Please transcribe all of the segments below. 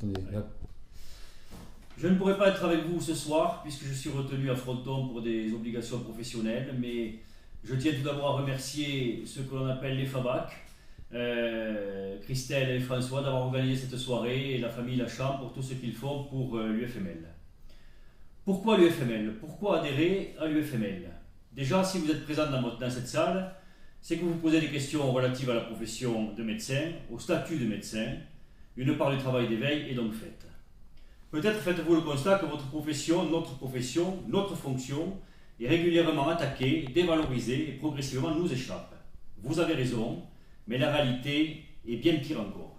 Attendez, là. Je ne pourrai pas être avec vous ce soir puisque je suis retenu à Fronton pour des obligations professionnelles, mais je tiens tout d'abord à remercier ceux que l'on appelle les FABAC, Christelle et François, d'avoir organisé cette soirée et la famille Lacham pour tout ce qu'ils font pour l'UFML. Pourquoi l'UFML? Pourquoi adhérer à l'UFML? Déjà, si vous êtes présent dans cette salle, c'est que vous posez des questions relatives à la profession de médecin, au statut de médecin. Une part du travail d'éveil est donc faite. Peut-être faites-vous le constat que votre profession, notre fonction est régulièrement attaquée, dévalorisée et progressivement nous échappe. Vous avez raison, mais la réalité est bien pire encore.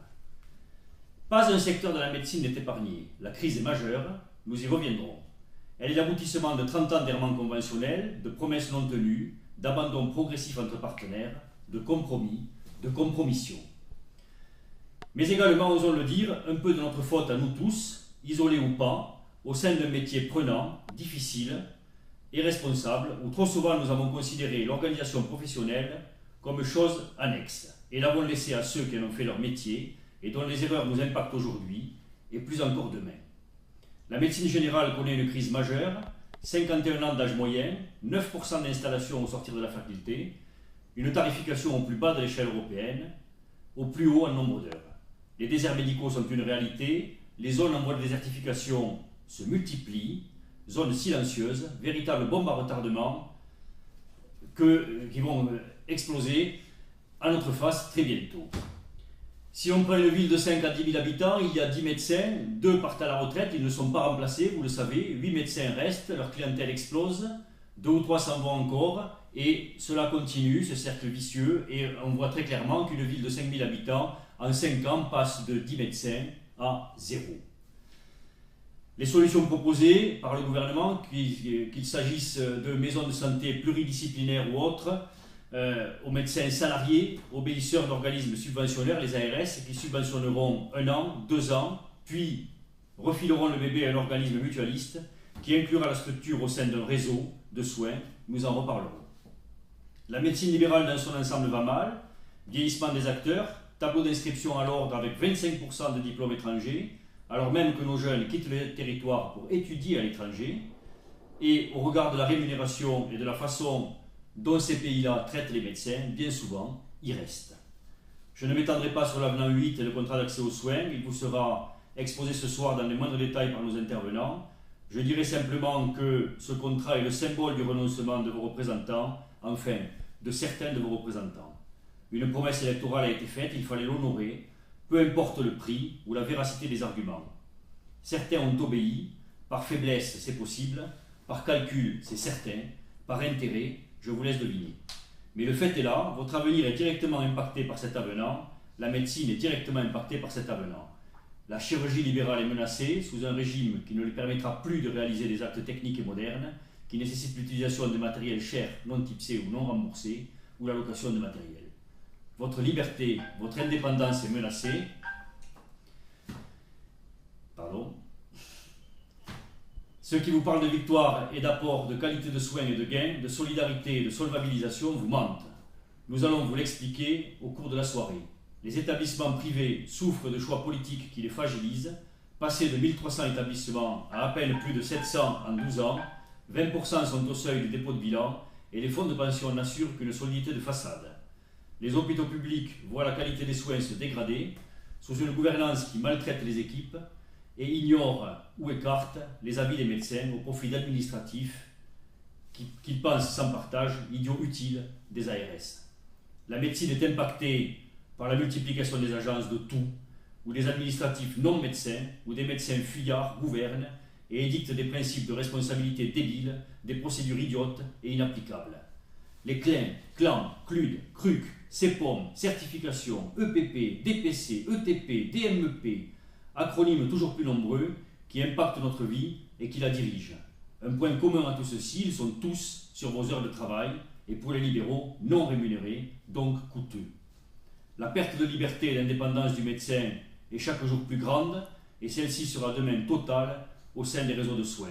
Pas un secteur de la médecine n'est épargné. La crise est majeure, nous y reviendrons. Elle est l'aboutissement de 30 ans d'errement conventionnel, de promesses non tenues, d'abandon progressif entre partenaires, de compromis, de compromission. Mais également, osons le dire, un peu de notre faute à nous tous, isolés ou pas, au sein d'un métier prenant, difficile et responsable, où trop souvent nous avons considéré l'organisation professionnelle comme chose annexe, et l'avons laissé à ceux qui en ont fait leur métier et dont les erreurs nous impactent aujourd'hui, et plus encore demain. La médecine générale connaît une crise majeure, 51 ans d'âge moyen, 9% d'installation au sortir de la faculté, une tarification au plus bas de l'échelle européenne, au plus haut en nombre d'heures. Les déserts médicaux sont une réalité, les zones en voie de désertification se multiplient, zones silencieuses, véritables bombes à retardement qui vont exploser à notre face très bientôt. Si on prend une ville de 5 à 10 000 habitants, il y a 10 médecins, 2 partent à la retraite, ils ne sont pas remplacés, vous le savez, 8 médecins restent, leur clientèle explose, 2 ou 3 s'en vont encore, et cela continue, ce cercle vicieux, et on voit très clairement qu'une ville de 5 000 habitants, en 5 ans, passe de 10 médecins à 0. Les solutions proposées par le gouvernement, qu'il s'agisse de maisons de santé pluridisciplinaires ou autres, aux médecins salariés, obéisseurs d'organismes subventionnaires, les ARS, qui subventionneront 1 an, 2 ans, puis refileront le bébé à un organisme mutualiste qui inclura la structure au sein d'un réseau de soins. Nous en reparlerons. La médecine libérale dans son ensemble va mal, vieillissement des acteurs, tableau d'inscription à l'ordre avec 25% de diplômes étrangers, alors même que nos jeunes quittent le territoire pour étudier à l'étranger, et au regard de la rémunération et de la façon dont ces pays-là traitent les médecins, bien souvent, y restent. Je ne m'étendrai pas sur l'avenant 8 et le contrat d'accès aux soins, il vous sera exposé ce soir dans les moindres détails par nos intervenants. Je dirai simplement que ce contrat est le symbole du renoncement de vos représentants, enfin, de certains de vos représentants. Une promesse électorale a été faite, il fallait l'honorer, peu importe le prix ou la véracité des arguments. Certains ont obéi, par faiblesse c'est possible, par calcul c'est certain, par intérêt, je vous laisse deviner. Mais le fait est là, votre avenir est directement impacté par cet avenant, la médecine est directement impactée par cet avenant. La chirurgie libérale est menacée sous un régime qui ne lui permettra plus de réaliser des actes techniques et modernes, qui nécessitent l'utilisation de matériel cher, non typé ou non remboursé, ou la location de matériel. Votre liberté, votre indépendance est menacée. Pardon. Ceux qui vous parlent de victoire et d'apport, de qualité de soins et de gains, de solidarité et de solvabilisation vous mentent. Nous allons vous l'expliquer au cours de la soirée. Les établissements privés souffrent de choix politiques qui les fragilisent. Passés de 1300 établissements à peine plus de 700 en 12 ans, 20% sont au seuil du dépôt de bilan et les fonds de pension n'assurent qu'une solidité de façade. Les hôpitaux publics voient la qualité des soins se dégrader sous une gouvernance qui maltraite les équipes et ignore ou écarte les avis des médecins au profit d'administratifs qui pensent sans partage l'idiot utile des ARS. La médecine est impactée par la multiplication des agences de tout, où des administratifs non médecins ou des médecins fuyards gouvernent et édictent des principes de responsabilité débiles, des procédures idiotes et inapplicables. Les clans, CLUD, CRUC, CEPOM, certification, EPP, DPC, ETP, DMEP, acronymes toujours plus nombreux qui impactent notre vie et qui la dirigent. Un point commun à tout ceci, ils sont tous sur vos heures de travail et pour les libéraux non rémunérés, donc coûteux. La perte de liberté et d'indépendance du médecin est chaque jour plus grande et celle-ci sera demain totale au sein des réseaux de soins.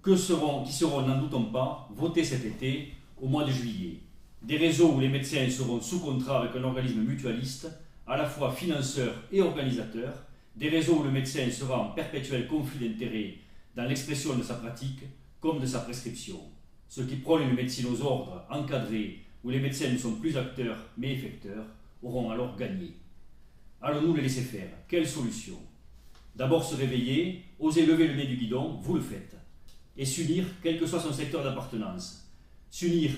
Qui seront, n'en doutons pas, votés cet été au mois de juillet. Des réseaux où les médecins seront sous contrat avec un organisme mutualiste, à la fois financeur et organisateur, des réseaux où le médecin sera en perpétuel conflit d'intérêts dans l'expression de sa pratique comme de sa prescription. Ceux qui prônent une médecine aux ordres, encadrée, où les médecins ne sont plus acteurs mais effecteurs, auront alors gagné. Allons-nous les laisser faire? Quelle solution? D'abord se réveiller, oser lever le nez du guidon, vous le faites, et s'unir, quel que soit son secteur d'appartenance. S'unir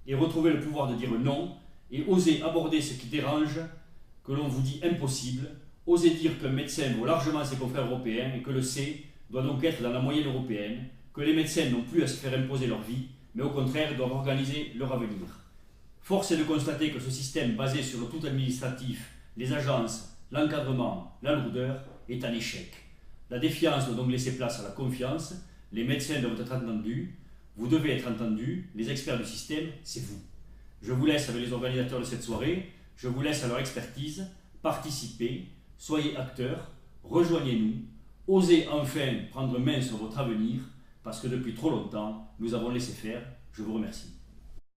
et retrouver le pouvoir de dire non, et oser aborder ce qui dérange, que l'on vous dit impossible, oser dire qu'un médecin vaut largement ses confrères européens et que le C doit donc être dans la moyenne européenne, que les médecins n'ont plus à se faire imposer leur vie, mais au contraire doivent organiser leur avenir. Force est de constater que ce système basé sur le tout administratif, les agences, l'encadrement, la lourdeur, est un échec. La défiance doit donc laisser place à la confiance, les médecins doivent être entendus, vous devez être entendus, les experts du système, c'est vous. Je vous laisse avec les organisateurs de cette soirée, je vous laisse à leur expertise, participez, soyez acteurs, rejoignez-nous, osez enfin prendre main sur votre avenir, parce que depuis trop longtemps, nous avons laissé faire. Je vous remercie.